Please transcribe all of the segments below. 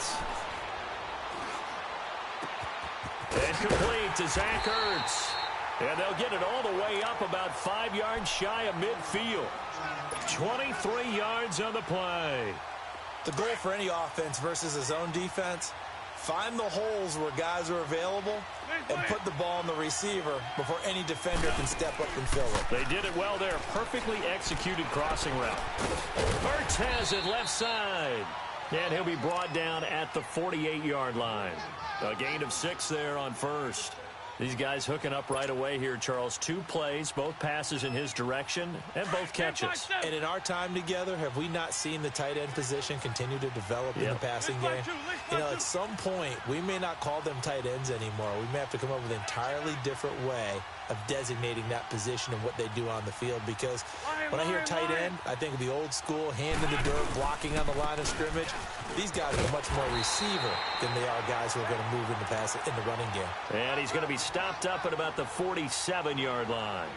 Wentz. And complete to Zach Ertz. And they'll get it all the way up about 5 yards shy of midfield. 23 yards on the play. The goal for any offense versus a zone defense, find the holes where guys are available and put the ball on the receiver before any defender can step up and fill it. They did it well there. Perfectly executed crossing route. Ertz has it left side. And he'll be brought down at the 48-yard line. A gain of 6 there on first. These guys hooking up right away here, Charles. 2 plays, both passes in his direction, and both catches. And in our time together, have we not seen the tight end position continue to develop in the passing game? You know, at some point, we may not call them tight ends anymore. We may have to come up with an entirely different way of designating that position and what they do on the field, because when I hear tight end, I think of the old school, hand in the dirt, blocking on the line of scrimmage. These guys are much more receiver than they are guys who are going to move in the running game. And he's going to be stopped up at about the 47-yard line.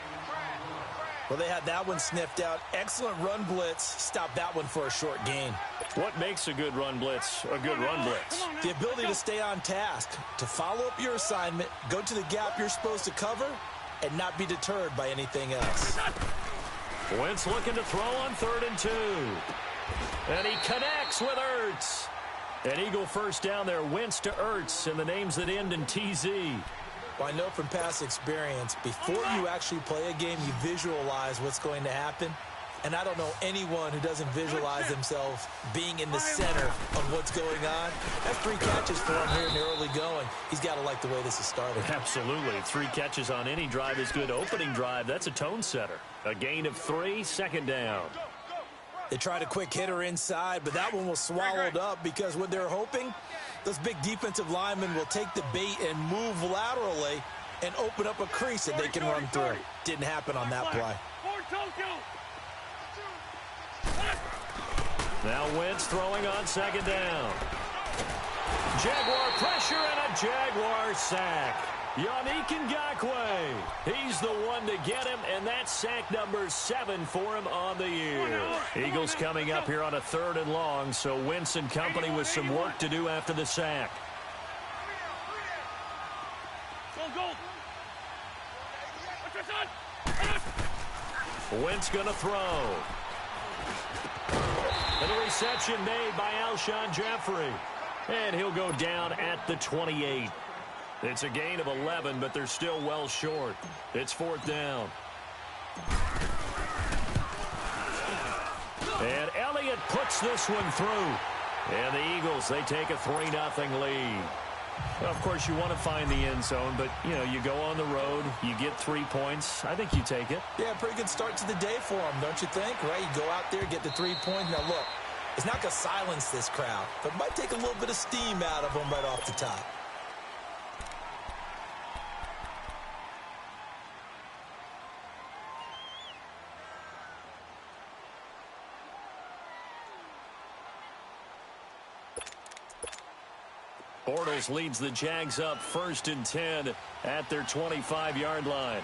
Well, they had that one sniffed out. Excellent run blitz. Stop that one for a short gain. What makes a good run blitz a good run blitz? The ability to stay on task, to follow up your assignment, go to the gap you're supposed to cover, and not be deterred by anything else. Wentz looking to throw on 3rd and 2. And he connects with Ertz. An Eagle first down there. Wentz to Ertz, and the names that end in TZ. Well, I know from past experience, before you actually play a game, you visualize what's going to happen. And I don't know anyone who doesn't visualize themselves being in the center of what's going on. That's 3 catches for him here in the early going. He's got to like the way this is starting. Absolutely. 3 catches on any drive is good. Opening drive, that's a tone setter. A gain of 3, 2nd down. They tried a quick hitter inside, but that one was swallowed up because what they're hoping, those big defensive linemen will take the bait and move laterally and open up a crease that they can run through. Didn't happen on that play. Now Wentz throwing on 2nd down. Jaguar pressure and a Jaguar sack. Yannick Ngakoue. He's the one to get him, and that's sack number 7 for him on the year. Eagles coming up here on a 3rd and long, so Wentz and company with some work to do after the sack. Wentz going to throw. And the reception made by Alshon Jeffrey. And he'll go down at the 28. It's a gain of 11, but they're still well short. It's 4th down. And Elliott puts this one through. And the Eagles, they take a 3-0 lead. Well, of course, you want to find the end zone, but, you know, you go on the road, you get 3 points. I think you take it. Yeah, pretty good start to the day for them, don't you think? Right? You go out there, get the 3 points. Now, look, it's not going to silence this crowd, but it might take a little bit of steam out of them right off the top. Bortles leads the Jags up 1st and 10 at their 25-yard line.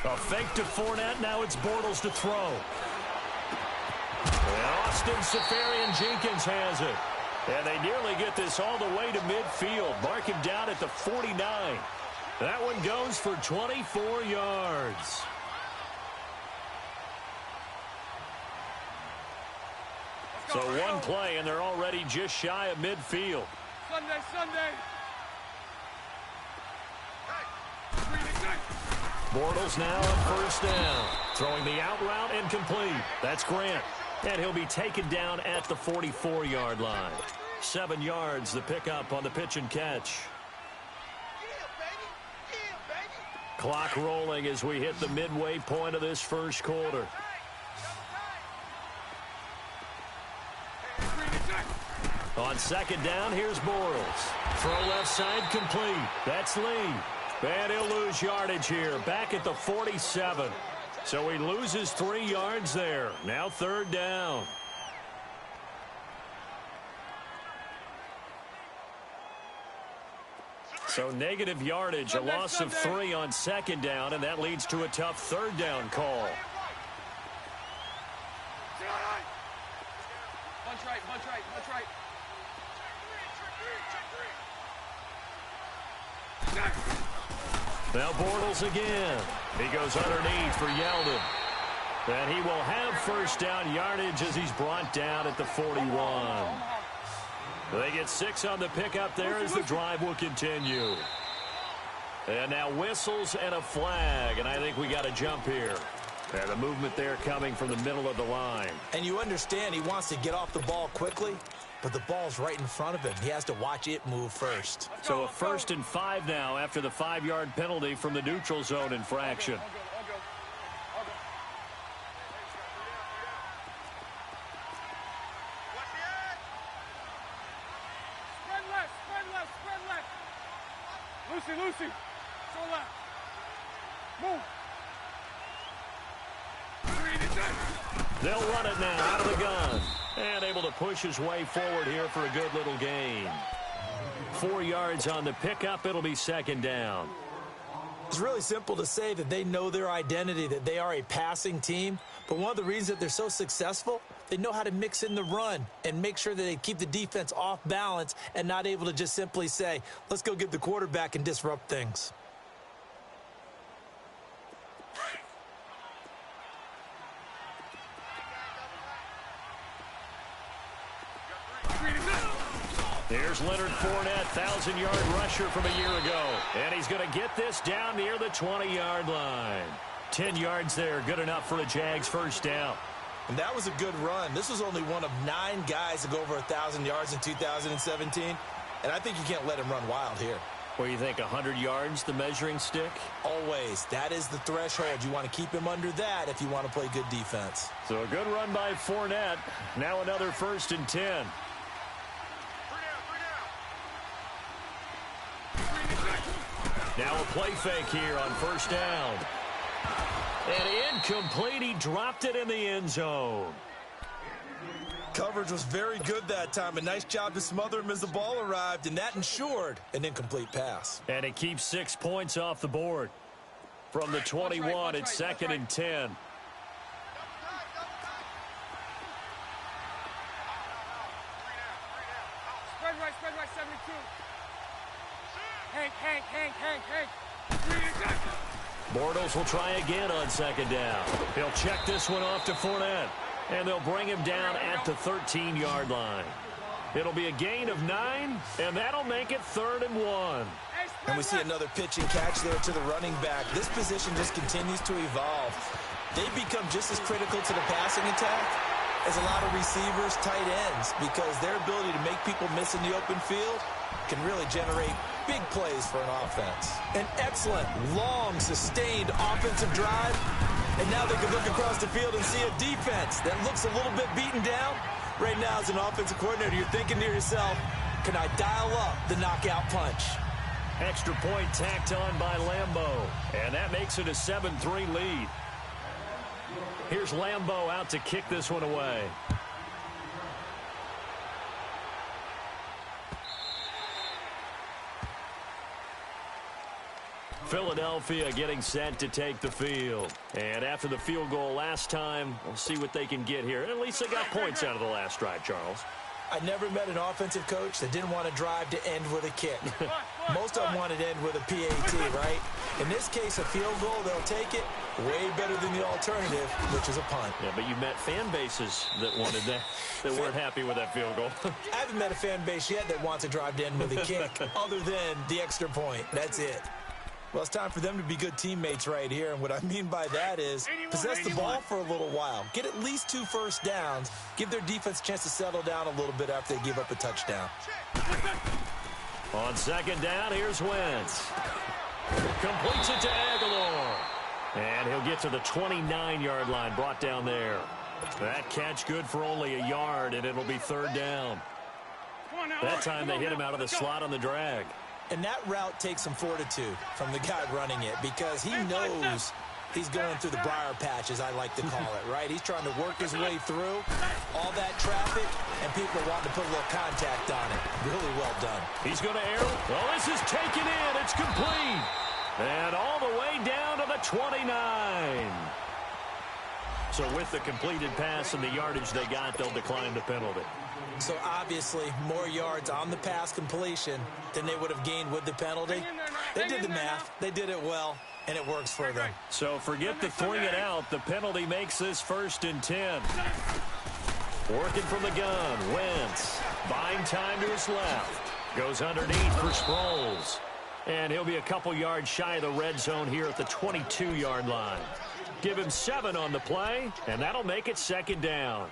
A fake to Fournette. Now it's Bortles to throw. And Austin Seferian-Jenkins has it. And they nearly get this all the way to midfield. Mark him down at the 49. That one goes for 24 yards. So 1 play, and they're already just shy of midfield. Sunday. Bortles now on 1st down. Throwing the out route and complete. That's Grant. And he'll be taken down at the 44-yard line. 7 yards, the pickup on the pitch and catch. Clock rolling as we hit the midway point of this 1st quarter. On 2nd down, here's Bortles. Throw left side complete. That's Lee. And he'll lose yardage here. Back at the 47. So he loses 3 yards there. Now 3rd down. So negative yardage, a loss of 3 on 2nd down, and that leads to a tough 3rd down call. Now Bortles again. He goes underneath for Yeldon. And he will have first down yardage as he's brought down at the 41. They get 6 on the pickup there as the drive will continue. And now whistles and a flag, and I think we got a jump here. And the movement there coming from the middle of the line. And you understand he wants to get off the ball quickly, but the ball's right in front of him. He has to watch it move first. So a 1st and 5 now after the 5-yard penalty from the neutral zone infraction. Lucy. So left. Move. They'll run it now out of the gun. And able to push his way forward here for a good little gain. 4 yards on the pickup. It'll be 2nd down. It's really simple to say that they know their identity, that they are a passing team. But one of the reasons that they're so successful, they know how to mix in the run and make sure that they keep the defense off balance and not able to just simply say, let's go get the quarterback and disrupt things. Here's Leonard Fournette, 1,000-yard rusher from a year ago. And he's going to get this down near the 20-yard line. 10 yards there, good enough for a Jags first down. And that was a good run. This was only one of 9 guys to go over 1,000 yards in 2017. And I think you can't let him run wild here. What do you think, 100 yards, the measuring stick? Always. That is the threshold. You want to keep him under that if you want to play good defense. So a good run by Fournette. Now another 1st and 10. Now a play fake here on first down. And incomplete. He dropped it in the end zone. Coverage was very good that time. A nice job to smother him as the ball arrived, and that ensured an incomplete pass. And it keeps 6 points off the board. From the 21, it's 2nd and 10. Spread right, 72. Hank. Bortles will try again on 2nd down. He'll check this one off to Fournette. And they'll bring him down at the 13-yard line. It'll be a gain of 9, and that'll make it 3rd and 1. And we see another pitch and catch there to the running back. This position just continues to evolve. They become just as critical to the passing attack as a lot of receivers, tight ends, because their ability to make people miss in the open field can really generate big plays for an offense. An excellent, long, sustained offensive drive. And now they can look across the field and see a defense that looks a little bit beaten down. Right now, as an offensive coordinator, you're thinking to yourself, can I dial up the knockout punch? Extra point tacked on by Lambeau. And that makes it a 7-3 lead. Here's Lambeau out to kick this one away. Philadelphia getting set to take the field. And after the field goal last time, we'll see what they can get here. And at least they got points out of the last drive, Charles. I never met an offensive coach that didn't want to drive to end with a kick. Most of them wanted to end with a PAT, right? In this case, a field goal, they'll take it. Way better than the alternative, which is a punt. Yeah, but you met fan bases that wanted that, that weren't happy with that field goal. I haven't met a fan base yet that wants to drive to end with a kick, other than the extra point. That's it. Well, it's time for them to be good teammates right here, and what I mean by that is possess the ball for a little while. Get at least 2 first downs. Give their defense a chance to settle down a little bit after they give up a touchdown. On 2nd down, here's Wentz. Completes it to Aguilar. And he'll get to the 29-yard line, brought down there. That catch good for only a yard, and it'll be 3rd down. That time they hit him out of the slot on the drag. And that route takes some fortitude from the guy running it, because he knows he's going through the briar patch, as I like to call it, right? He's trying to work his way through all that traffic, and people are wanting to put a little contact on it. Really well done. He's going to air. Oh, this is taken in. It's complete. And all the way down to the 29. So with the completed pass and the yardage they got, they'll decline the penalty. So obviously more yards on the pass completion than they would have gained with the penalty. They did the math. They did it well, and it works for them. So forget the 3 and out. The penalty makes this 1st and 10. Working from the gun, Wentz. Buying time to his left. Goes underneath for Sproles. And he'll be a couple yards shy of the red zone here at the 22-yard line. Give him 7 on the play, and that'll make it 2nd down.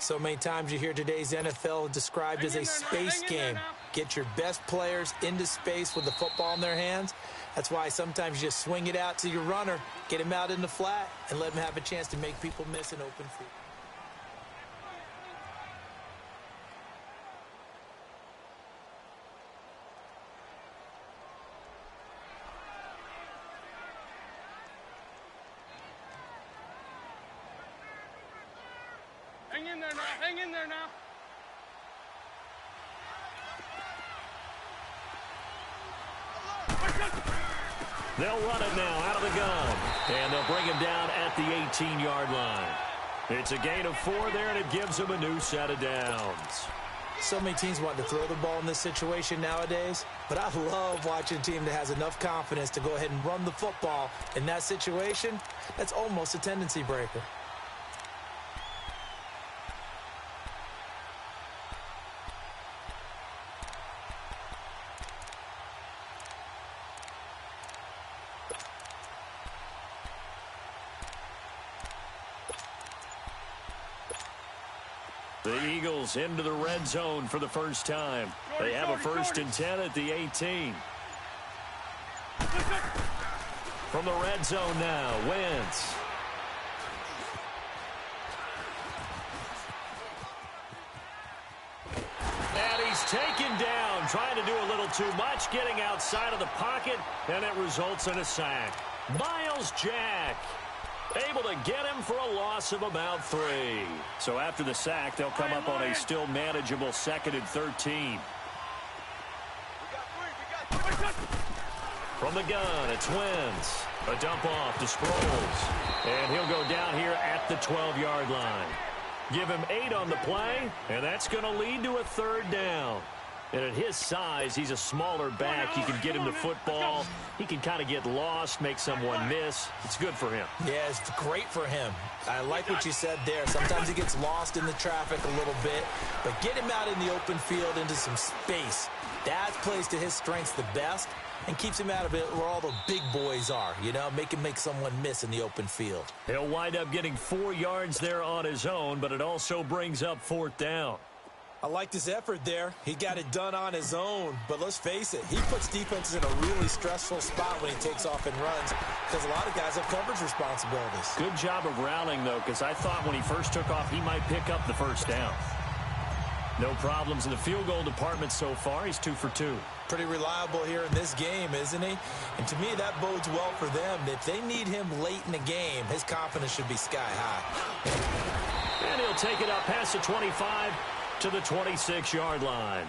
So many times you hear today's NFL described as a space game. Get your best players into space with the football in their hands. That's why sometimes you just swing it out to your runner, get him out in the flat, and let him have a chance to make people miss an open field. Hang in there now. Hang in there now. They'll run it now out of the gun. And they'll bring him down at the 18-yard line. It's a gain of 4 there, and it gives them a new set of downs. So many teams want to throw the ball in this situation nowadays, but I love watching a team that has enough confidence to go ahead and run the football in that situation. That's almost a tendency breaker. The Eagles into the red zone for the first time. They have a 1st and 10 at the 18. From the red zone now, Wentz. And he's taken down, trying to do a little too much, getting outside of the pocket, and it results in a sack. Miles Jack able to get him for a loss of about 3. So after the sack, they'll come up on a still manageable 2nd and 13. From the gun, it's Wentz. A dump off to Sproles. And he'll go down here at the 12-yard line. Give him 8 on the play, and that's going to lead to a 3rd down. And at his size, he's a smaller back. You can get him the football. He can kind of get lost, make someone miss. It's good for him. Yeah, it's great for him. I like what you said there. Sometimes he gets lost in the traffic a little bit, but get him out in the open field into some space. That plays to his strengths the best and keeps him out of it where all the big boys are, you know, make him make someone miss in the open field. He'll wind up getting 4 yards there on his own, but it also brings up 4th down. I liked his effort there. He got it done on his own. But let's face it, he puts defenses in a really stressful spot when he takes off and runs because a lot of guys have coverage responsibilities. Good job of rallying, though, because I thought when he first took off, he might pick up the 1st down. No problems in the field goal department so far. He's 2 for 2. Pretty reliable here in this game, isn't he? And to me, that bodes well for them. If they need him late in the game, his confidence should be sky high. And he'll take it up past the 25 to the 26-yard line.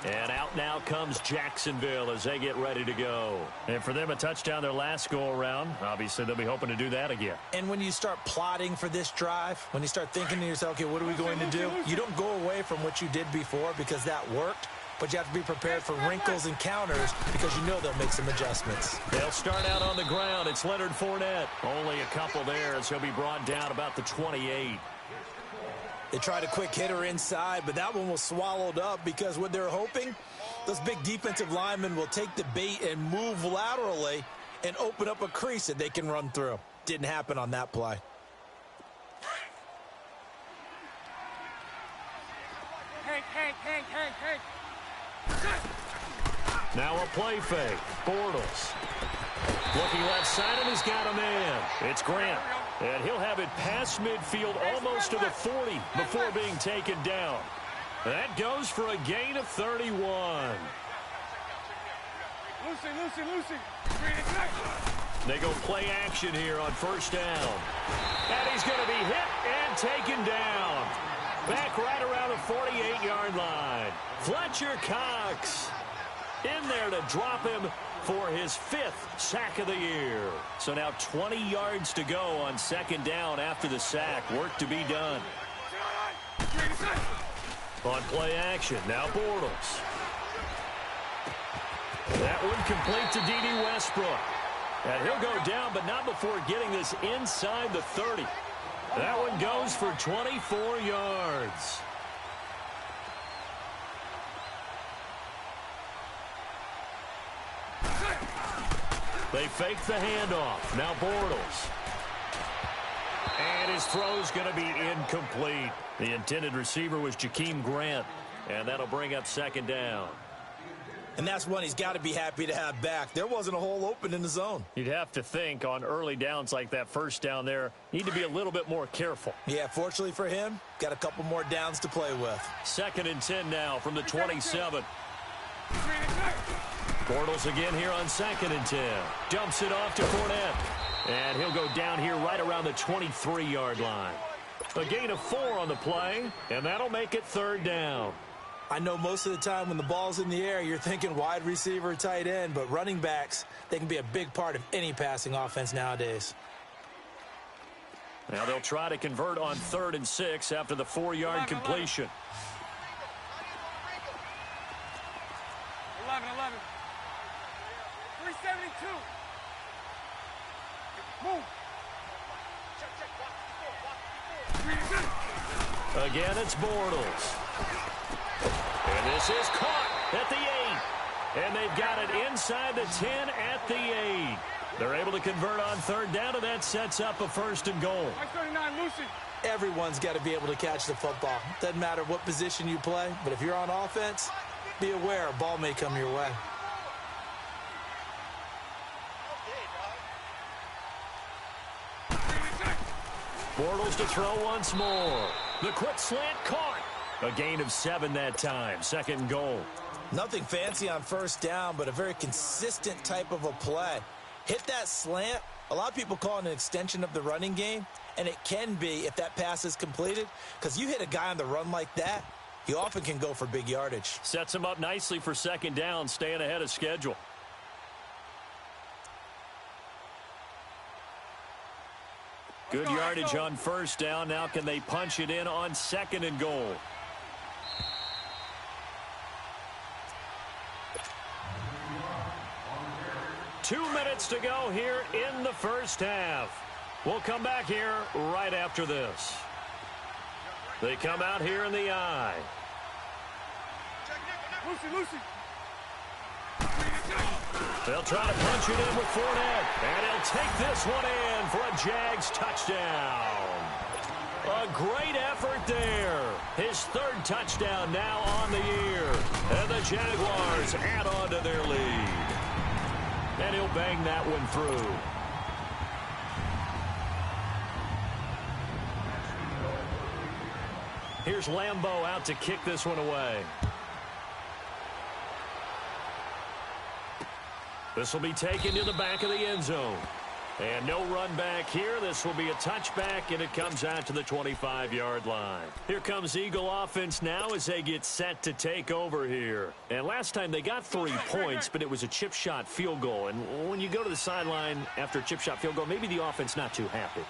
And out now comes Jacksonville as they get ready to go. And for them, a touchdown their last go-around. Obviously, they'll be hoping to do that again. And when you start plotting for this drive, when you start thinking to yourself, okay, what are we going to do? You don't go away from what you did before because that worked. But you have to be prepared for wrinkles and counters because you know they'll make some adjustments. They'll start out on the ground. It's Leonard Fournette. Only a couple there as he'll be brought down about the 28. They tried a quick hitter inside, but that one was swallowed up because what they're hoping, those big defensive linemen will take the bait and move laterally and open up a crease that they can run through. Didn't happen on that play. Hank. Now a play fake. Bortles. Looking left side, and he's got a man. It's Grant. And he'll have it past midfield almost to the 40 before being taken down. That goes for a gain of 31. Lucy. They go play action here on 1st down. And he's going to be hit and taken down. Back right around the 48-yard line. Fletcher Cox. in there to drop him for his 5th sack of the year. So now 20 yards to go on second down after the sack. Work to be done. On play action, now Bortles. That one complete to D.D. Westbrook. And he'll go down, but not before getting this inside the 30. That one goes for 24 yards. They fake the handoff. Now Bortles. And his throw's going to be incomplete. The intended receiver was Jakeem Grant. And that'll bring up second down. And that's one he's got to be happy to have back. There wasn't a hole open in the zone. You'd have to think on early downs like that first down there, need to be a little bit more careful. Yeah, fortunately for him, got a couple more downs to play with. 2nd and 10 now from the 27. Bortles again here on 2nd and 10. Dumps it off to Fournette. And he'll go down here right around the 23-yard line. A gain of 4 on the play, and that'll make it 3rd down. I know most of the time when the ball's in the air, you're thinking wide receiver, tight end, but running backs, they can be a big part of any passing offense nowadays. Now they'll try to convert on 3rd and 6 after the 4-yard completion. 11. 372. Move. Again, it's Bortles. And this is caught at the 8. And they've got it inside the 10 at the 8. They're able to convert on 3rd down, and that sets up a 1st and goal. 39, Lucy. Everyone's got to be able to catch the football. Doesn't matter what position you play, but if you're on offense, be aware a ball may come your way. Bortles to throw once more. The quick slant caught. A gain of 7 that time. 2nd and goal. Nothing fancy on 1st down, but a very consistent type of a play. Hit that slant. A lot of people call it an extension of the running game, and it can be if that pass is completed, because you hit a guy on the run like that, he often can go for big yardage. Sets him up nicely for 2nd down, staying ahead of schedule. Good yardage on 1st down. Now can they punch it in on 2nd and goal? Two minutes to go here in the 1st half. We'll come back here right after this. They come out here in the I. Lucy. They'll try to punch it in with Fournette. And he'll take this one in for a Jags touchdown. A great effort there. His 3rd touchdown now on the year. And the Jaguars add on to their lead. And he'll bang that one through. Here's Lambeau out to kick this one away. This will be taken to the back of the end zone. And no run back here. This will be a touchback, and it comes out to the 25-yard line. Here comes Eagle offense now as they get set to take over here. And last time they got 3 points, but it was a chip shot field goal. And when you go to the sideline after a chip shot field goal, maybe the offense not too happy.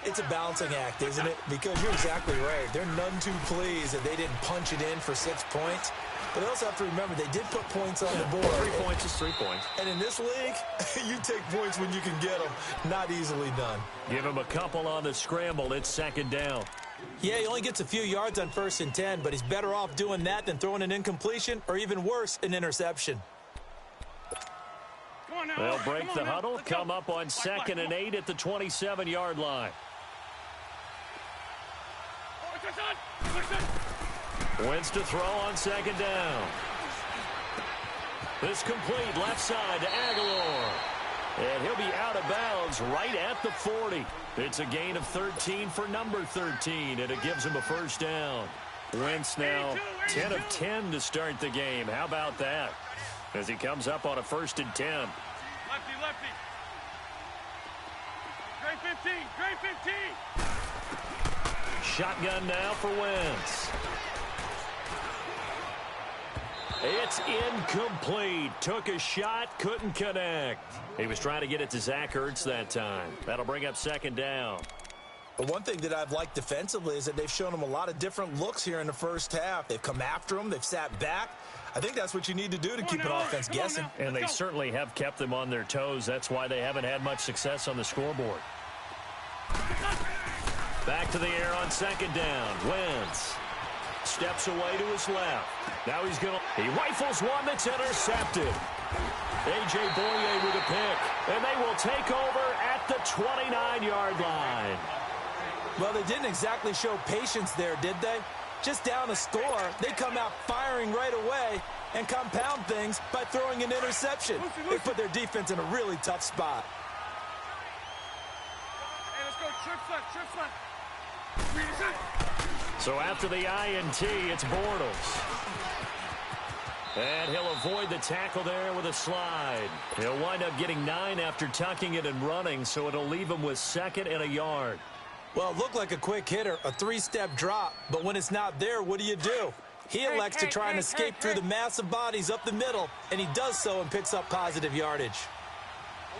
It's a balancing act, isn't it? Because you're exactly right. They're none too pleased that they didn't punch it in for 6 points. But they also have to remember they did put points on the board. 3 points is 3 points. And in this league, you take points when you can get them. Not easily done. Give him a couple on the scramble. It's 2nd down. Yeah, he only gets a few yards on 1st and 10, but he's better off doing that than throwing an incompletion or even worse, an interception. They'll break the huddle, come up on 2nd and 8 at the 27-yard line. Wentz to throw on 2nd down. This complete left side to Aguilar. And he'll be out of bounds right at the 40. It's a gain of 13 for number 13, and it gives him a 1st down. Wentz now 10 of 10 to start the game. How about that? As he comes up on a 1st and 10. Lefty. Great 15. Shotgun now for Wentz. It's incomplete. Took a shot, couldn't connect. He was trying to get it to Zach Ertz that time. That'll bring up second down. But one thing that I've liked defensively is that they've shown him a lot of different looks here in the first half. They've come after him. They've sat back. I think that's what you need to do to keep an offense guessing. And they certainly have kept them on their toes. That's why they haven't had much success on the scoreboard. Back to the air on second down. Wentz steps away to his left. Now he rifles one that's intercepted. A.J. Boye with a pick. And they will take over at the 29-yard line. Well, they didn't exactly show patience there, did they? Just down a score, they come out firing right away and compound things by throwing an interception. They put their defense in a really tough spot. Hey, let's go. Trip left. So after the INT, it's Bortles. And he'll avoid the tackle there with a slide. He'll wind up getting 9 after tucking it and running, so it'll leave him with 2nd and a yard. Well, it looked like a quick hitter, a 3-step drop, but when it's not there, what do? He elects to try and escape through the massive bodies up the middle, and he does so and picks up positive yardage.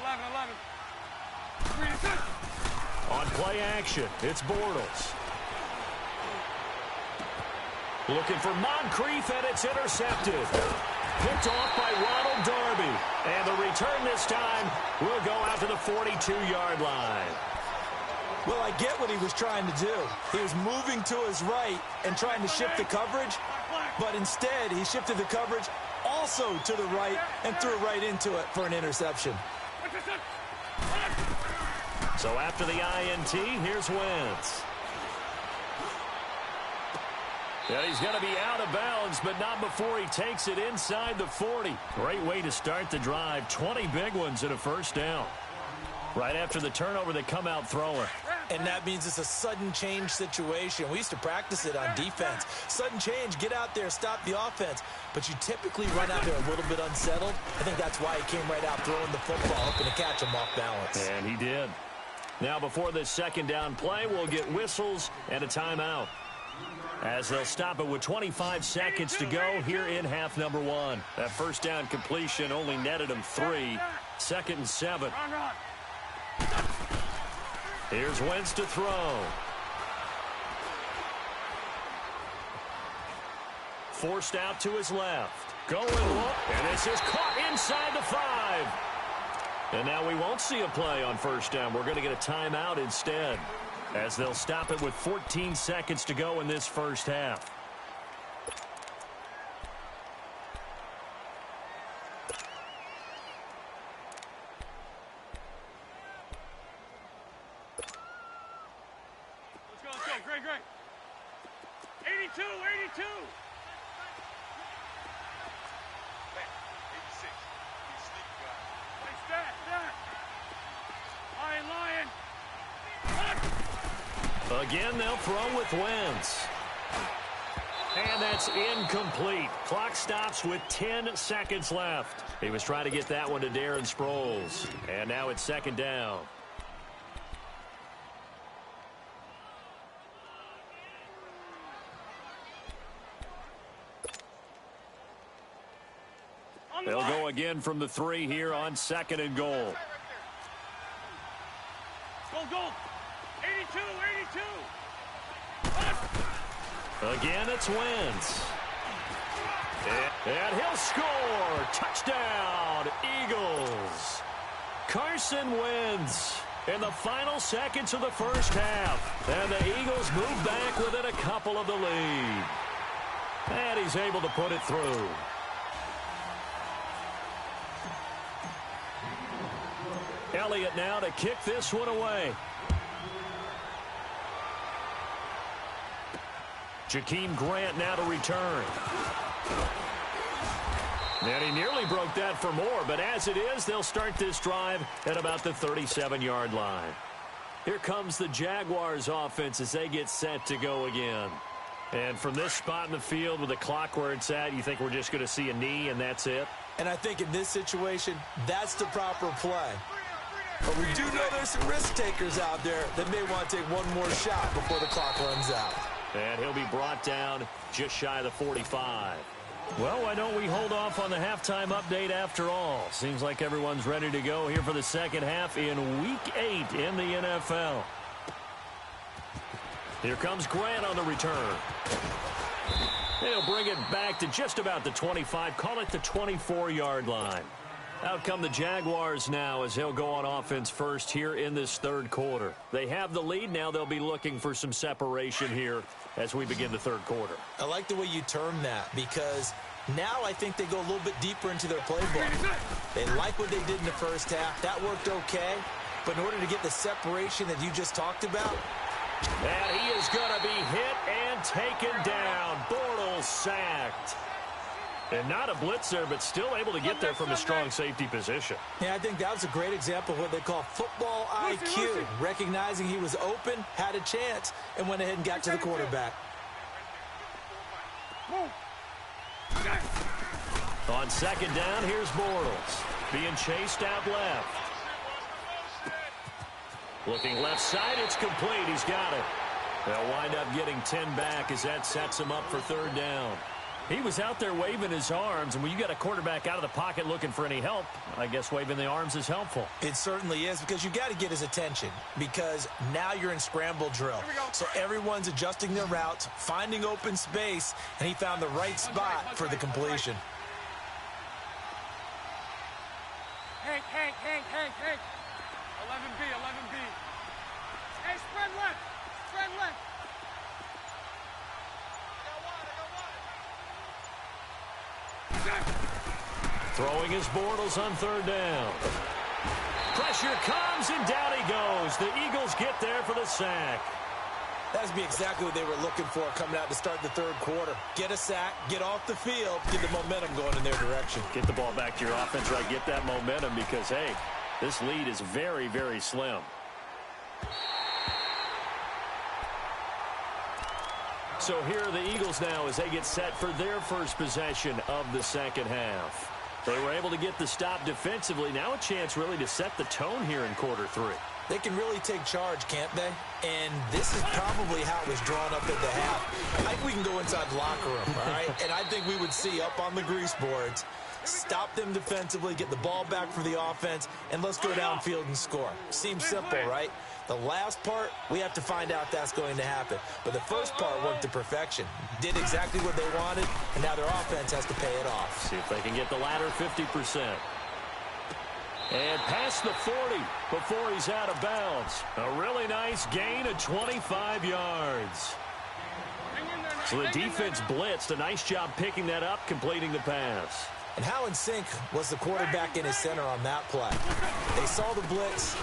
11. On play action, it's Bortles. Looking for Moncrief, and it's intercepted. Picked off by Ronald Darby. And the return this time will go out to the 42-yard line. Well, I get what he was trying to do. He was moving to his right and trying to shift the coverage, but instead he shifted the coverage also to the right and threw right into it for an interception. So after the INT, here's Wentz. And he's going to be out of bounds, but not before he takes it inside the 40. Great way to start the drive. 20 big ones and a first down. Right after the turnover, they come out throwing. And that means it's a sudden change situation. We used to practice it on defense. Sudden change, get out there, stop the offense. But you typically run out there a little bit unsettled. I think that's why he came right out throwing the football, hoping to catch him off balance. And he did. Now before this second down play, we'll get whistles and a timeout, as they'll stop it with 25 seconds to go here in half number 1. That first down completion only netted him 3. 2nd and 7. Here's Wentz to throw. Forced out to his left. Going look, and this is caught inside the 5. And now we won't see a play on first down. We're going to get a timeout instead, as they'll stop it with 14 seconds to go in this first half. Let's go. Great. 82. 86. He's sneaky guy. Hey, stat. Lion. Again, they'll throw with Wentz. And that's incomplete. Clock stops with 10 seconds left. He was trying to get that one to Darren Sproles. And now it's second down. They'll go again from the 3 here on 2nd and goal. Goal. 82. Again, it's Wentz. And he'll score. Touchdown, Eagles. Carson Wentz in the final seconds of the first half. And the Eagles move back within a couple of the lead. And he's able to put it through. Elliott now to kick this one away. Jakeem Grant now to return. And he nearly broke that for more, but as it is, they'll start this drive at about the 37-yard line. Here comes the Jaguars offense as they get set to go again. And from this spot in the field with the clock where it's at, you think we're just going to see a knee and that's it? And I think in this situation, that's the proper play. But we do know there's some risk takers out there that may want to take one more shot before the clock runs out. And he'll be brought down just shy of the 45. Well, why don't we hold off on the halftime update after all? Seems like everyone's ready to go here for the second half in Week 8 in the NFL. Here comes Grant on the return. He'll bring it back to just about the 25, call it the 24-yard line. Out come the Jaguars now as they'll go on offense first here in this third quarter. They have the lead. Now they'll be looking for some separation here as we begin the third quarter. I like the way you term that because now I think they go a little bit deeper into their playbook. They like what they did in the first half. That worked okay. But in order to get the separation that you just talked about, and he is going to be hit and taken down. Bortles sacked. And not a blitzer, but still able to get there from a strong safety position. Yeah, I think that was a great example of what they call football IQ. Recognizing he was open, had a chance, and went ahead and got to the quarterback. On second down, here's Bortles. Being chased out left. Looking left side, it's complete. He's got it. They'll wind up getting 10 back as that sets him up for third down. He was out there waving his arms, and when you got a quarterback out of the pocket looking for any help, I guess waving the arms is helpful. It certainly is, because you got to get his attention, because now you're in scramble drill. So everyone's adjusting their routes, finding open space, and he found the right spot for the completion. Hank. 11B. Hey, spread left. Throwing his Bortles on third down. Pressure comes, and down he goes. The Eagles get there for the sack. That'd be exactly what they were looking for coming out to start the third quarter. Get a sack, get off the field, get the momentum going in their direction. Get the ball back to your offense, right? Get that momentum because, hey, this lead is very, very slim. So here are the Eagles now as they get set for their first possession of the second half. They were able to get the stop defensively. Now a chance really to set the tone here in quarter three. They can really take charge, can't they? And this is probably how it was drawn up at the half. I think we can go inside the locker room, all right? And I think we would see up on the grease boards, stop them defensively, get the ball back for the offense, and let's go downfield and score. Seems simple, right? The last part, we have to find out that's going to happen. But the first part worked to perfection. Did exactly what they wanted, and now their offense has to pay it off. See if they can get the latter 50%. And past the 40 before he's out of bounds. A really nice gain of 25 yards. So the defense blitzed. A nice job picking that up, completing the pass. And how in sync was the quarterback and his center on that play? They saw the blitz,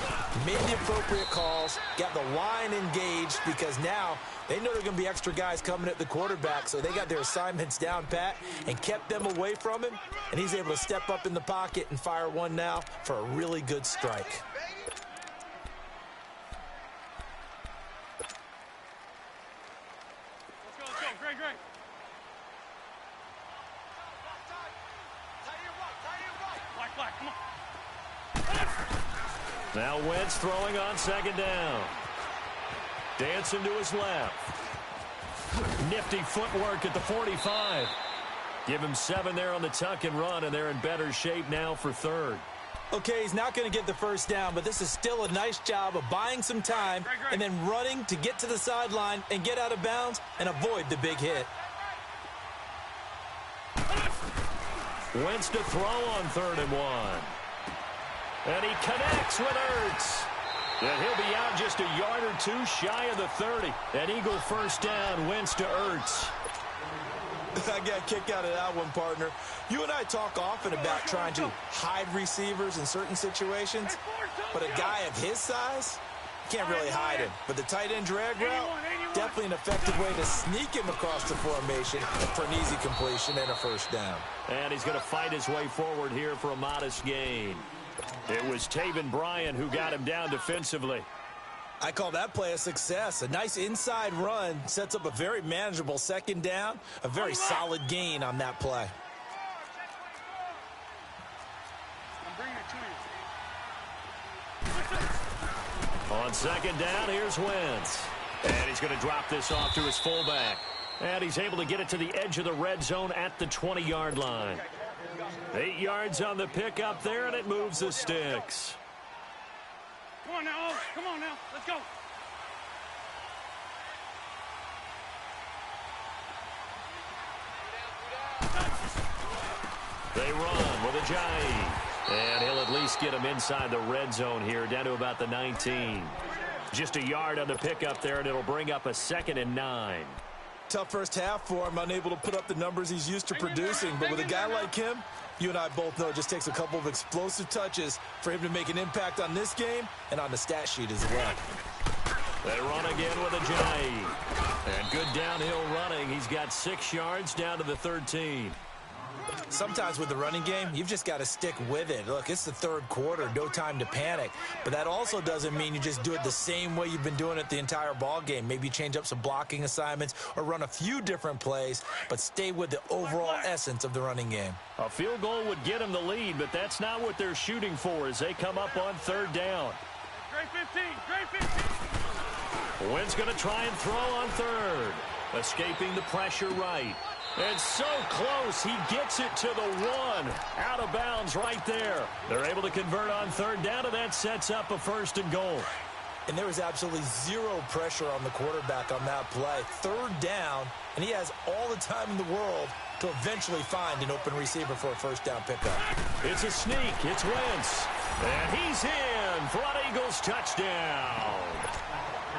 made the appropriate calls, got the line engaged because now they know there are going to be extra guys coming at the quarterback, so they got their assignments down pat and kept them away from him, and he's able to step up in the pocket and fire one now for a really good strike. Let's go. Great. Black, come on. Now Wentz throwing on second down. Dancing to his left. Nifty footwork at the 45. Give him 7 there on the tuck and run, and they're in better shape now for third. Okay, he's not going to get the first down, but this is still a nice job of buying some time and then running to get to the sideline and get out of bounds and avoid the big hit. Wentz to throw on 3rd and 1. And he connects with Ertz. And he'll be out just a yard or two shy of the 30. An Eagle first down, Wentz to Ertz. I got a kick out of that one, partner. You and I talk often about trying to hide receivers in certain situations, but a guy of his size, you can't really hide him. But the tight end drag route, definitely an effective way to sneak him across the formation for an easy completion and a first down. And he's going to fight his way forward here for a modest gain. It was Taven Bryan who got him down defensively. I call that play a success. A nice inside run sets up a very manageable second down, a very solid gain on that play. I'm bringing it to you. On second down, here's Wentz. And he's going to drop this off to his fullback. And he's able to get it to the edge of the red zone at the 20-yard line. 8 yards on the pickup there, and it moves the sticks. Come on now, come on now, let's go. They run with Ajayi. And he'll at least get him inside the red zone here, down to about the 19. Just a yard on the pickup there, and it'll bring up a 2nd and 9. Tough first half for him, unable to put up the numbers he's used to producing. But with a guy like him, you and I both know it just takes a couple of explosive touches for him to make an impact on this game and on the stat sheet as well. They run again with Ajayi. And good downhill running. He's got 6 yards down to the 13. Sometimes with the running game, you've just got to stick with it. Look, it's the third quarter, no time to panic. But that also doesn't mean you just do it the same way you've been doing it the entire ball game. Maybe change up some blocking assignments or run a few different plays, but stay with the overall essence of the running game. A field goal would get them the lead, but that's not what they're shooting for as they come up on 3rd down. Great 15, great 15. Wynn's going to try and throw on 3rd. Escaping the pressure right. And so close, he gets it to the 1. Out of bounds right there. They're able to convert on 3rd down, and that sets up a 1st and goal. And there was absolutely zero pressure on the quarterback on that play. 3rd down, and he has all the time in the world to eventually find an open receiver for a 1st down pickup. It's a sneak. It's Wentz. And he's in for an Eagles touchdown.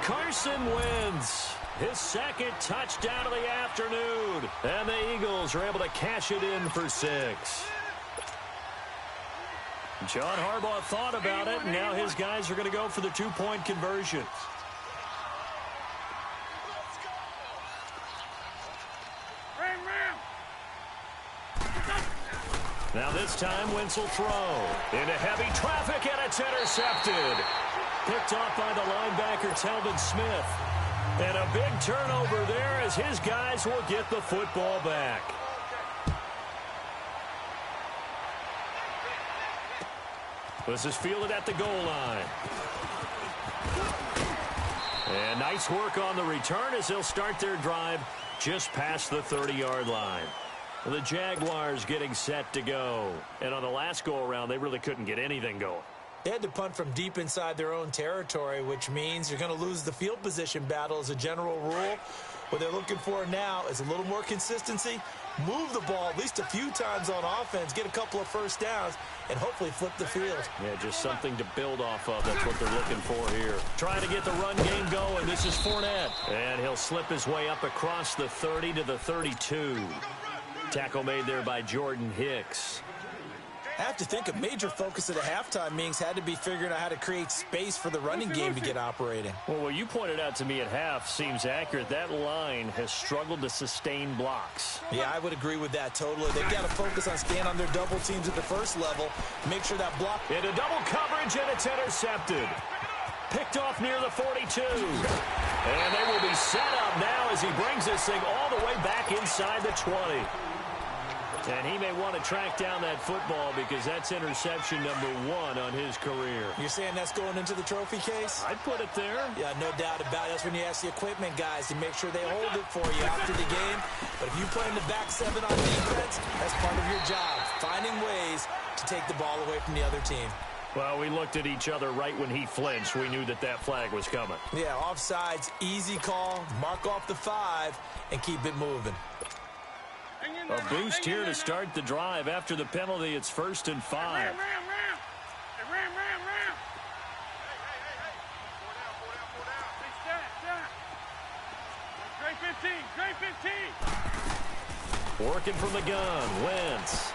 Carson Wentz. His 2nd touchdown of the afternoon. And the Eagles are able to cash it in for 6. John Harbaugh thought about it, and now his guys are going to go for the 2-point conversion. Now this time, Wentz will throw. Into heavy traffic, and it's intercepted. Picked off by the linebacker, Telvin Smith. And a big turnover there as his guys will get the football back. This is fielded at the goal line. And nice work on the return as they'll start their drive just past the 30-yard line. The Jaguars getting set to go. And on the last go-around, they really couldn't get anything going. They had to punt from deep inside their own territory, which means you're going to lose the field position battle as a general rule. What they're looking for now is a little more consistency, move the ball at least a few times on offense, get a couple of 1st downs, and hopefully flip the field. Yeah, just something to build off of. That's what they're looking for here. Trying to get the run game going. This is Fournette. And he'll slip his way up across the 30 to the 32. Tackle made there by Jordan Hicks. I have to think a major focus of the halftime meetings had to be figuring out how to create space for the running game to get operating. Well, what you pointed out to me at half seems accurate. That line has struggled to sustain blocks. Yeah, I would agree with that totally. They've got to focus on staying on their double teams at the 1st level, make sure that block... Into double coverage, and it's intercepted. Picked off near the 42. And they will be set up now as he brings this thing all the way back inside the 20. And he may want to track down that football because that's interception number 1 on his career. You're saying that's going into the trophy case? I'd put it there. Yeah, no doubt about it. That's when you ask the equipment guys to make sure they hold it for you after the game. But if you play in the back 7 on defense, that's part of your job, finding ways to take the ball away from the other team. Well, we looked at each other right when he flinched. We knew that that flag was coming. Yeah, offsides, easy call, mark off the 5, and keep it moving. A boost here to start the drive. After the penalty, it's 1st and 5. Ram. Great 15. Working from the gun, Wentz.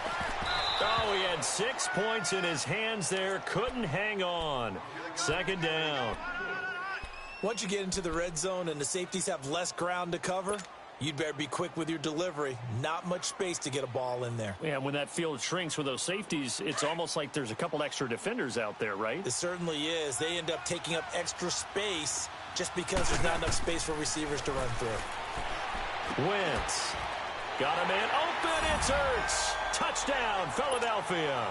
Oh, he had 6 points in his hands there. Couldn't hang on. 2nd down. Once you get into the red zone and the safeties have less ground to cover, you'd better be quick with your delivery. Not much space to get a ball in there. Yeah, when that field shrinks with those safeties, it's almost like there's a couple extra defenders out there, right? It certainly is. They end up taking up extra space just because there's not enough space for receivers to run through. Wentz. Got a man open. It's Ertz. Touchdown, Philadelphia.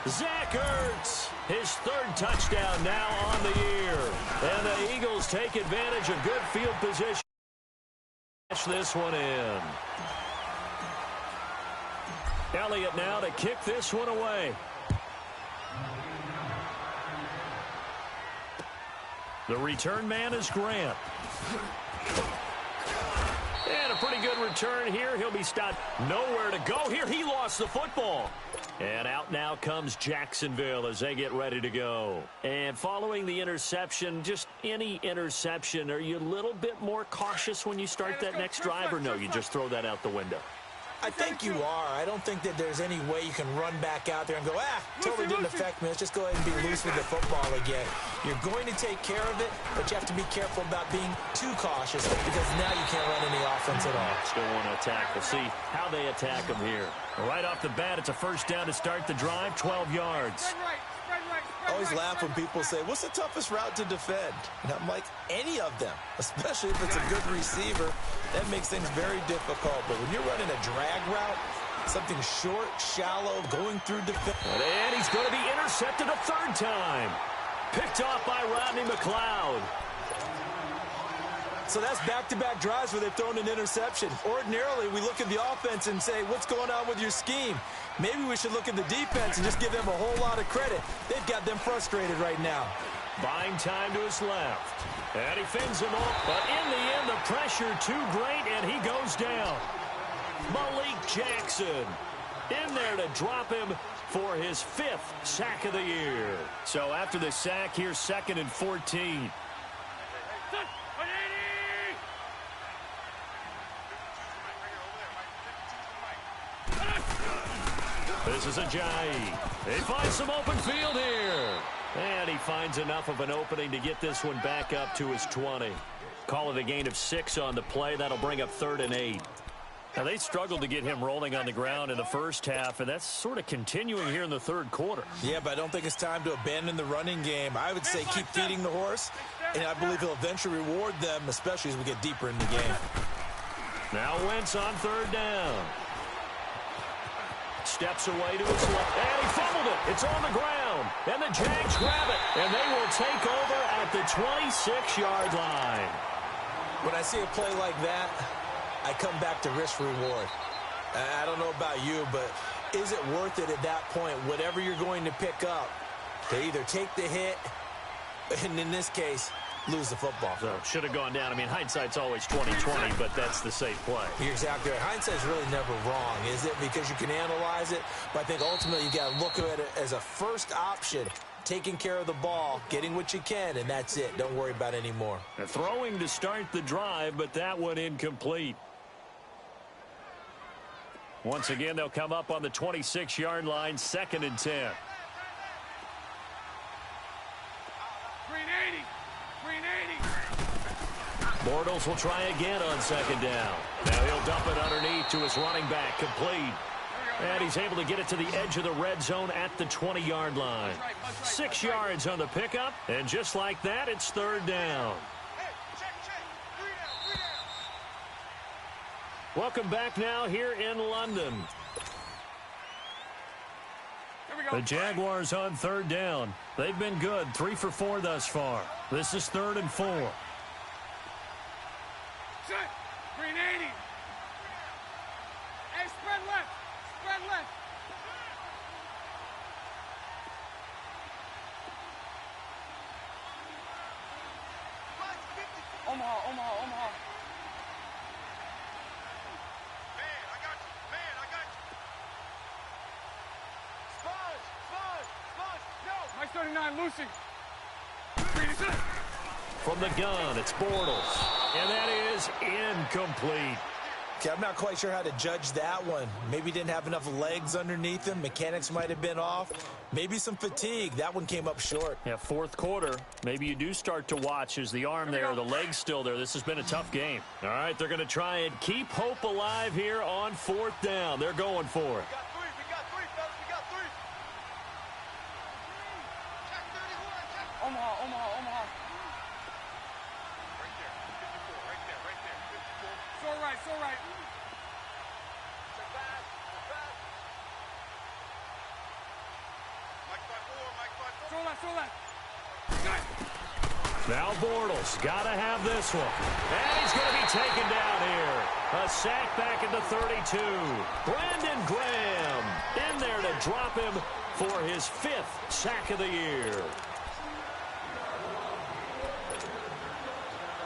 Zach Ertz, his 3rd touchdown now on the year. And the Eagles take advantage of good field position. push this one in. Elliott now to kick this one away. The return man is Grant. And a pretty good return here. He'll be stopped. Nowhere to go here. He lost the football. And out now comes Jacksonville as they get ready to go. And following the interception, just any interception, are you a little bit more cautious when you start that next drive, or no, you just throw that out the window? I think you are. I don't think that there's any way you can run back out there and go, totally didn't affect me. Let's just go ahead and be loose with the football again. You're going to take care of it, but you have to be careful about being too cautious because now you can't run any offense at all. Still want to attack. We'll see how they attack them here. Right off the bat, it's a first down to start the drive, 12 yards. I always laugh when people say, what's the toughest route to defend? And I'm like, any of them, especially if it's a good receiver. That makes things very difficult. But when you're running a drag route, something short, shallow, going through defense. And he's going to be intercepted a third time. Picked off by Rodney McLeod. So that's back-to-back drives where they've thrown an interception. Ordinarily, we look at the offense and say, what's going on with your scheme? Maybe we should look at the defense and just give them a whole lot of credit. They've got them frustrated right now. Buying time to his left. And he fins him off. But in the end, the pressure too great, and he goes down. Malik Jackson in there to drop him for his 5th sack of the year. So after the sack, here's 2nd and 14. This is Ajayi. He finds some open field here. And he finds enough of an opening to get this one back up to his 20. Call it a gain of 6 on the play. That'll bring up 3rd and 8. Now, they struggled to get him rolling on the ground in the first half, and that's sort of continuing here in the third quarter. Yeah, but I don't think it's time to abandon the running game. I would say keep feeding the horse, and I believe he'll eventually reward them, especially as we get deeper in the game. Now Wentz on 3rd down. Steps away to his left, and he fumbled it. It's on the ground, and the Jags grab it, and they will take over at the 26-yard line. When I see a play like that, I come back to risk-reward. I don't know about you, but is it worth it at that point, whatever you're going to pick up, to either take the hit, and in this case, lose the football? So should have gone down. I mean, hindsight's always 20/20, but that's the safe play. You're exactly right. Hindsight's really never wrong, is it? Because you can analyze it, but I think ultimately you got to look at it as a first option, taking care of the ball, getting what you can, and that's it. Don't worry about any more. Throwing to start the drive, but that one incomplete. Once again, they'll come up on the 26-yard line, 2nd and 10. Bortles will try again on 2nd down. Now he'll dump it underneath to his running back, complete. And he's able to get it to the edge of the red zone at the 20-yard line. 6 yards on the pickup, and just like that, it's 3rd down. Welcome back now here in London. The Jaguars on 3rd down. They've been good, 3 for 4 thus far. This is 3rd and 4. Green 80. Hey, spread left. Spread left. Omaha. Man, I got you. Sponge. No. Mike 39, Lucy. From the gun, it's Bortles. And that is incomplete. Okay, I'm not quite sure how to judge that one. Maybe didn't have enough legs underneath him. Mechanics might have been off. Maybe some fatigue. That one came up short. Yeah, 4th quarter. Maybe you do start to watch as the arm there, the leg's still there. This has been a tough game. All right, they're going to try and keep hope alive here on 4th down. They're going for it. We got three, fellas. We got 3. Check 31. Omaha. So right. Mike 5-4. So left. Now Bortles got to have this one. And he's going to be taken down here. A sack back at the 32. Brandon Graham in there to drop him for his 5th sack of the year.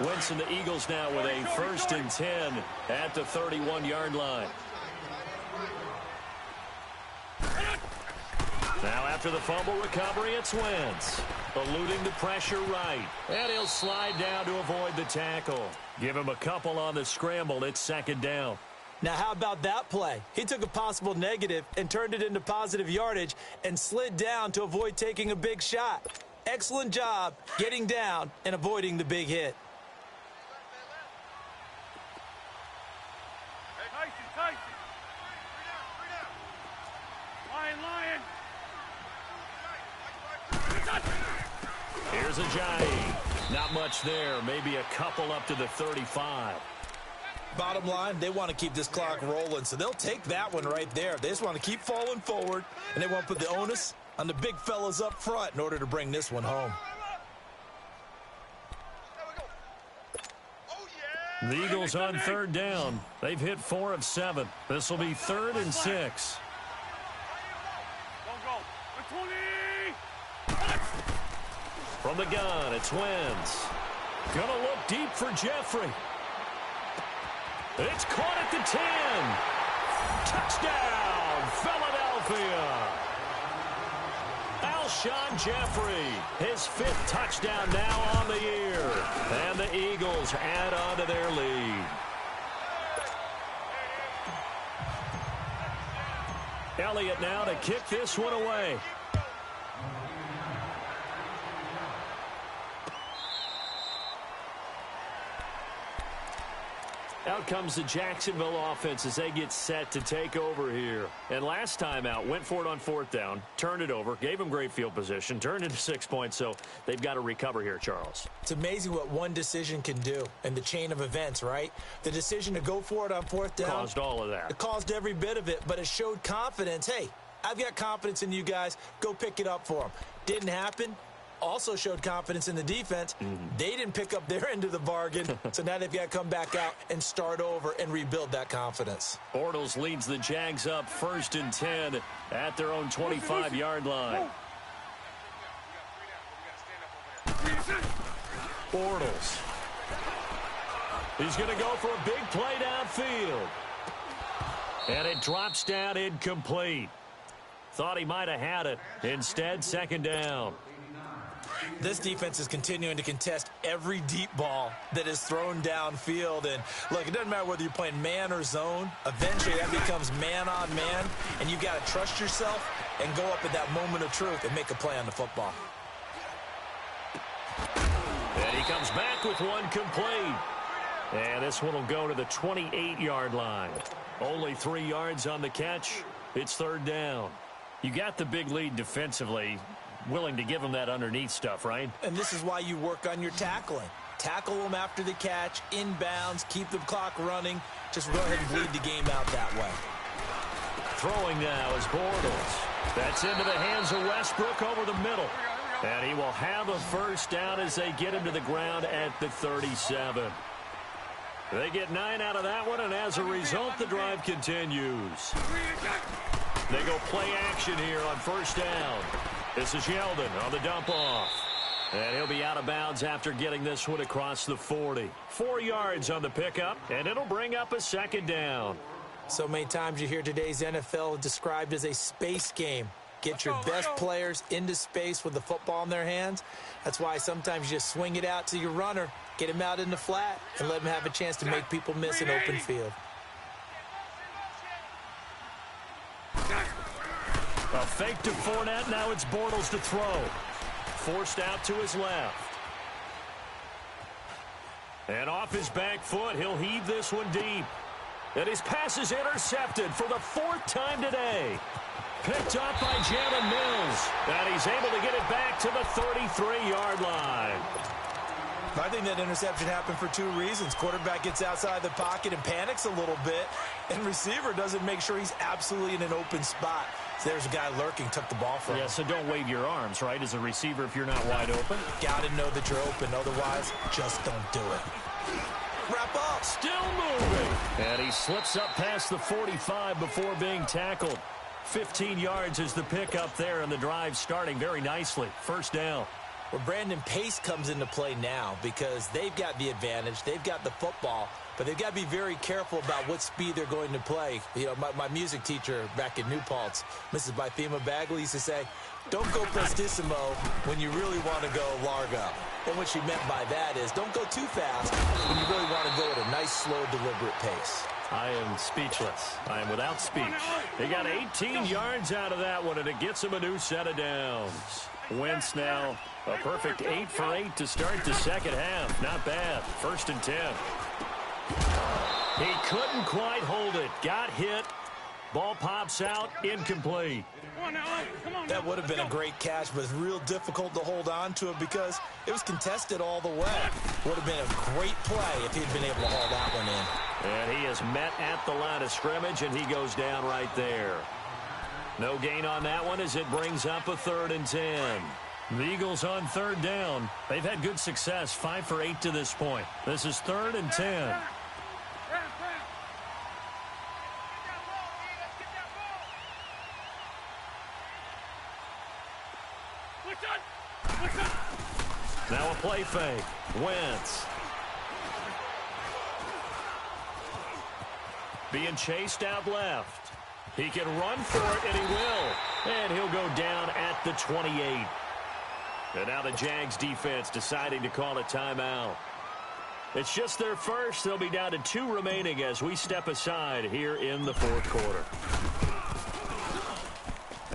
Winston, the Eagles now with a 1st and 10 at the 31-yard line. Now after the fumble recovery, it's Wentz. Eluding the pressure right. And he'll slide down to avoid the tackle. Give him a couple on the scramble. It's 2nd down. Now, how about that play? He took a possible negative and turned it into positive yardage and slid down to avoid taking a big shot. Excellent job getting down and avoiding the big hit. Tyson. Lion. Here's Ajayi. Not much there. Maybe a couple up to the 35. Bottom line, they want to keep this clock rolling, so they'll take that one right there. They just want to keep falling forward, and they won't put the onus on the big fellas up front in order to bring this one home. The Eagles on 3rd down. They've hit 4 of 7. This will be 3rd and 6. From the gun, it's Wentz. Gonna look deep for Jeffrey. It's caught at the 10. Touchdown, Philadelphia. Alshon Jeffrey, his 5th touchdown now on the year. And the Eagles add on to their lead. Elliott now to kick this one away. Out comes the Jacksonville offense as they get set to take over here. And last time out, went for it on 4th down, turned it over, gave them great field position, turned into 6 points, so they've got to recover here, Charles. It's amazing what one decision can do in the chain of events, right? The decision to go for it on 4th down. Caused all of that. It caused every bit of it, but it showed confidence. Hey, I've got confidence in you guys. Go pick it up for them. Didn't happen. Also showed confidence in the defense. They didn't pick up their end of the bargain, so now they've got to come back out and start over and rebuild that confidence. Bortles leads the Jags up 1st and 10 at their own 25-yard line. Bortles. He's going to go for a big play downfield. And it drops down incomplete. Thought he might have had it. Instead, 2nd down. This defense is continuing to contest every deep ball that is thrown downfield. And, look, it doesn't matter whether you're playing man or zone. Eventually, that becomes man-on-man, and you've got to trust yourself and go up at that moment of truth and make a play on the football. And he comes back with one complete. And this one will go to the 28-yard line. Only 3 yards on the catch. It's 3rd down. You got the big lead defensively. Willing to give them that underneath stuff, right? And this is why you work on your tackling. Tackle them after the catch, inbounds, keep the clock running. Just go ahead and bleed the game out that way. Throwing now is Bortles. That's into the hands of Westbrook over the middle. And he will have a 1st down as they get him to the ground at the 37. They get 9 out of that one, and as a result, the drive continues. They go play action here on 1st down. This is Yeldon on the dump off. And he'll be out of bounds after getting this one across the 40. 4 yards on the pickup, and it'll bring up a 2nd down. So many times you hear today's NFL described as a space game. Get your best players into space with the football in their hands. That's why sometimes you just swing it out to your runner, get him out in the flat, and let him have a chance to make people miss an open field. A fake to Fournette. Now it's Bortles to throw. Forced out to his left. And off his back foot, he'll heave this one deep. And his pass is intercepted for the 4th time today. Picked up by Jalen Mills. And he's able to get it back to the 33-yard line. I think that interception happened for 2 reasons. Quarterback gets outside the pocket and panics a little bit, and receiver doesn't make sure he's absolutely in an open spot. There's a guy lurking, took the ball from him. Yeah, so don't wave your arms, right, as a receiver if you're not wide open. Got to know that you're open. Otherwise, just don't do it. Wrap up. Still moving. And he slips up past the 45 before being tackled. 15 yards is the pickup there, and the drive starting very nicely. First down. Well, Brandon, pace comes into play now because they've got the advantage. They've got the football, but they've got to be very careful about what speed they're going to play. You know, my music teacher back in New Paltz, Mrs. Bythema Bagley, used to say, don't go prestissimo when you really want to go largo. And what she meant by that is don't go too fast when you really want to go at a nice, slow, deliberate pace. I am speechless. I am without speech. They got 18 yards out of that one, and it gets him a new set of downs. Wentz now a perfect 8 for 8 to start the second half. Not bad. 1st and 10. He couldn't quite hold it. Got hit. Ball pops out. Incomplete. That would have been a great catch, but it's real difficult to hold on to it because it was contested all the way. Would have been a great play if he'd been able to haul that one in. And he is met at the line of scrimmage, and he goes down right there. No gain on that one as it brings up a 3rd and 10. The Eagles on 3rd down. They've had good success, 5 for 8 to this point. This is 3rd and 10. Now a play fake. Wentz. Being chased out left. He can run for it, and he will. And he'll go down at the 28. And now the Jags defense deciding to call a timeout. It's just their first. They'll be down to 2 remaining as we step aside here in the 4th quarter.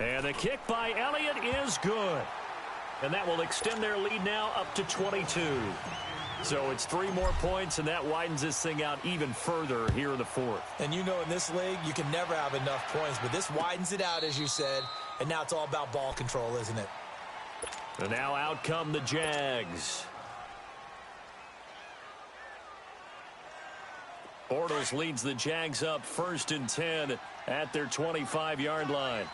And the kick by Elliott is good. And that will extend their lead now up to 22. So it's 3 more points, and that widens this thing out even further here in the 4th. And you know in this league, you can never have enough points, but this widens it out, as you said, and now it's all about ball control, isn't it? And now out come the Jags. Bortles leads the Jags up 1st and 10 at their 25-yard line.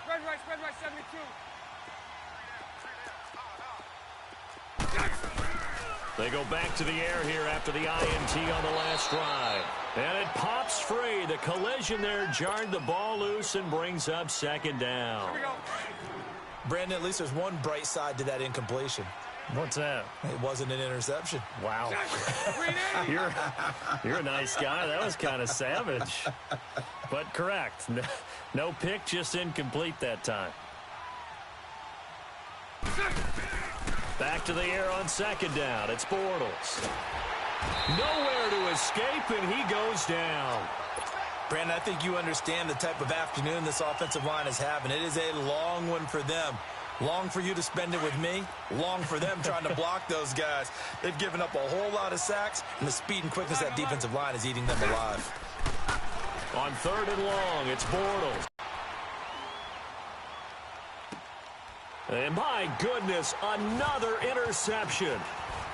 Spread right, 72. They go back to the air here after the INT on the last drive. And it pops free. The collision there jarred the ball loose and brings up 2nd down. Here we go. Brandon, at least there's one bright side to that incompletion. What's that? It wasn't an interception. Wow. You're a nice guy. That was kind of savage. But correct. No pick, just incomplete that time. Back to the air on 2nd down. It's Bortles. Nowhere to escape, and he goes down. Brandon, I think you understand the type of afternoon this offensive line is having. It is a long one for them. Long for you to spend it with me. Long for them trying to block those guys. They've given up a whole lot of sacks, and the speed and quickness of that defensive line is eating them alive. On 3rd and long, it's Bortles. And my goodness, another interception.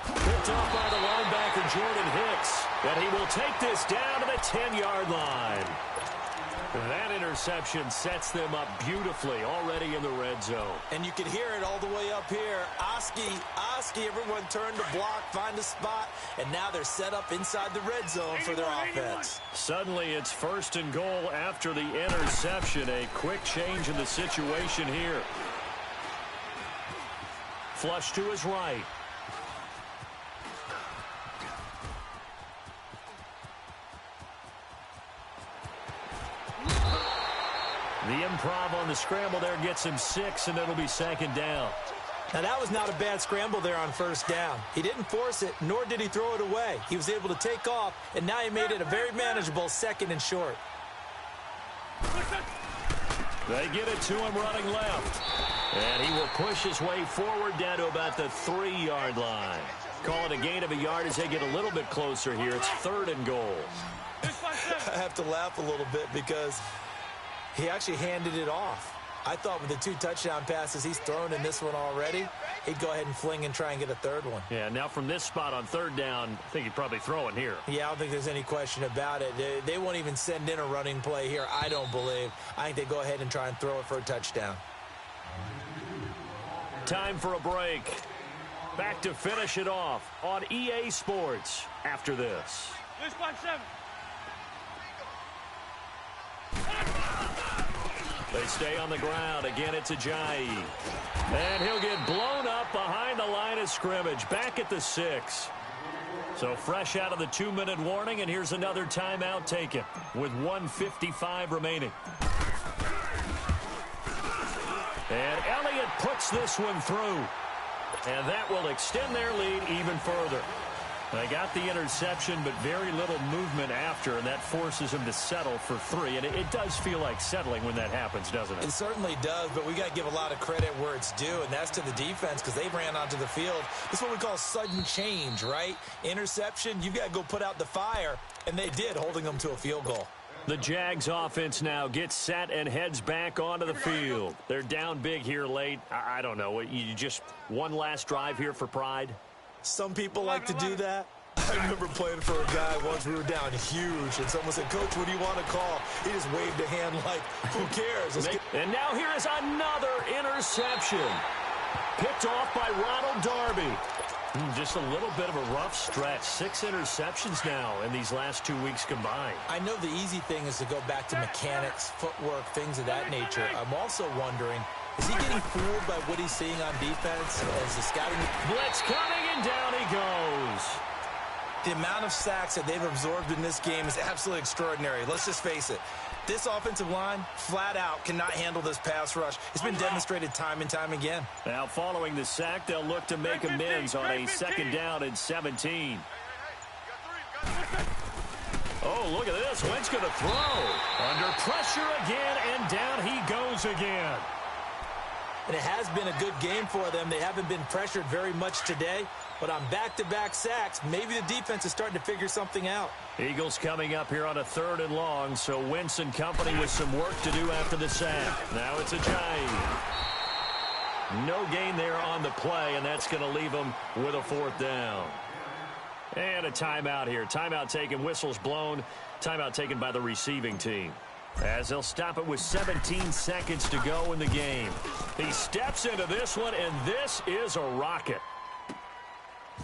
Picked off by the linebacker, Jordan Hicks. And he will take this down to the 10-yard line. That interception sets them up beautifully already in the red zone. And you can hear it all the way up here. Oski, everyone turn to block, find a spot, and now they're set up inside the red zone for their offense. Suddenly it's 1st and goal after the interception. A quick change in the situation here. Flush to his right. The improv on the scramble there gets him 6, and it'll be 2nd down. Now, that was not a bad scramble there on 1st down. He didn't force it, nor did he throw it away. He was able to take off, and now he made it a very manageable 2nd and short. They get it to him running left. And he will push his way forward down to about the 3-yard line. Call it a gain of a yard as they get a little bit closer here. It's 3rd and goal. I have to laugh a little bit because he actually handed it off. I thought with the 2 touchdown passes he's thrown in this one already, he'd go ahead and fling and try and get a third one. Yeah, now from this spot on 3rd down, I think he'd probably throw it here. Yeah, I don't think there's any question about it. They won't even send in a running play here, I don't believe. I think they go ahead and try and throw it for a touchdown. Time for a break. Back to finish it off on EA Sports after this. This by 7. They stay on the ground. Again, it's Ajayi. And he'll get blown up behind the line of scrimmage. Back at the 6. So fresh out of the 2-minute warning, and here's another timeout taken with 1:55 remaining. And Elliott puts this one through. And that will extend their lead even further. They got the interception, but very little movement after, and that forces them to settle for 3. And it does feel like settling when that happens, doesn't it? It certainly does, but we got to give a lot of credit where it's due, and that's to the defense because they ran onto the field. This is what we call sudden change, right? Interception, you've got to go put out the fire, and they did, holding them to a field goal. The Jags offense now gets set and heads back onto the field. They're down big here late. I don't know. You just one last drive here for pride? Some people like to do that. I remember playing for a guy once. We were down huge, and someone said, "Coach, what do you want to call?" He just waved a hand like, who cares? And now here is another interception. Picked off by Ronald Darby. Just a little bit of a rough stretch. 6 interceptions now in these last 2 weeks combined. I know the easy thing is to go back to mechanics, footwork, things of that nature. I'm also wondering, is he getting fooled by what he's seeing on defense as the scouting? Blitz coming, and down he goes. The amount of sacks that they've absorbed in this game is absolutely extraordinary. Let's just face it. This offensive line, flat out, cannot handle this pass rush. It's been demonstrated time and time again. Now, following the sack, they'll look to make amends on a 2nd down and 17. Oh, look at this. Wentz going to throw. Under pressure again, and down he goes again. And it has been a good game for them. They haven't been pressured very much today, but on back-to-back sacks, maybe the defense is starting to figure something out. Eagles coming up here on a 3rd and long, so Wentz and company with some work to do after the sack. Now it's Ajayi. No gain there on the play, and that's going to leave them with a 4th down. And a timeout here. Timeout taken, whistles blown. Timeout taken by the receiving team. As they'll stop it with 17 seconds to go in the game. He steps into this one, and this is a rocket.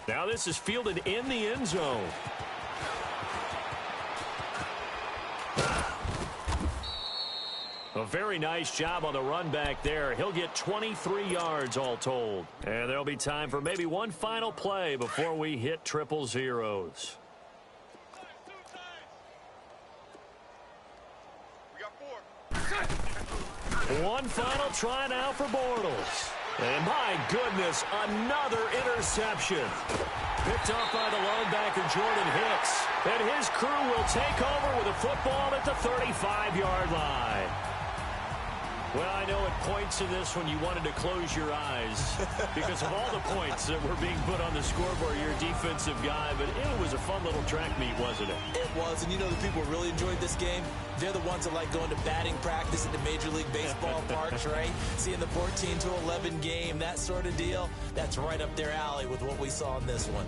Now this is fielded in the end zone. A very nice job on the run back there. He'll get 23 yards all told. And there'll be time for maybe one final play before we hit triple zeros. One final try now for Bortles. And my goodness, another interception. Picked off by the linebacker, Jordan Hicks. And his crew will take over with a football at the 35-yard line. Well, I know at points in this one you wanted to close your eyes because of all the points that were being put on the scoreboard. You're a defensive guy, but it was a fun little track meet, wasn't it? It was, and you know the people who really enjoyed this game? They're the ones that like going to batting practice at the Major League Baseball parks, right? Seeing the 14-11 game, that sort of deal. That's right up their alley with what we saw in this one.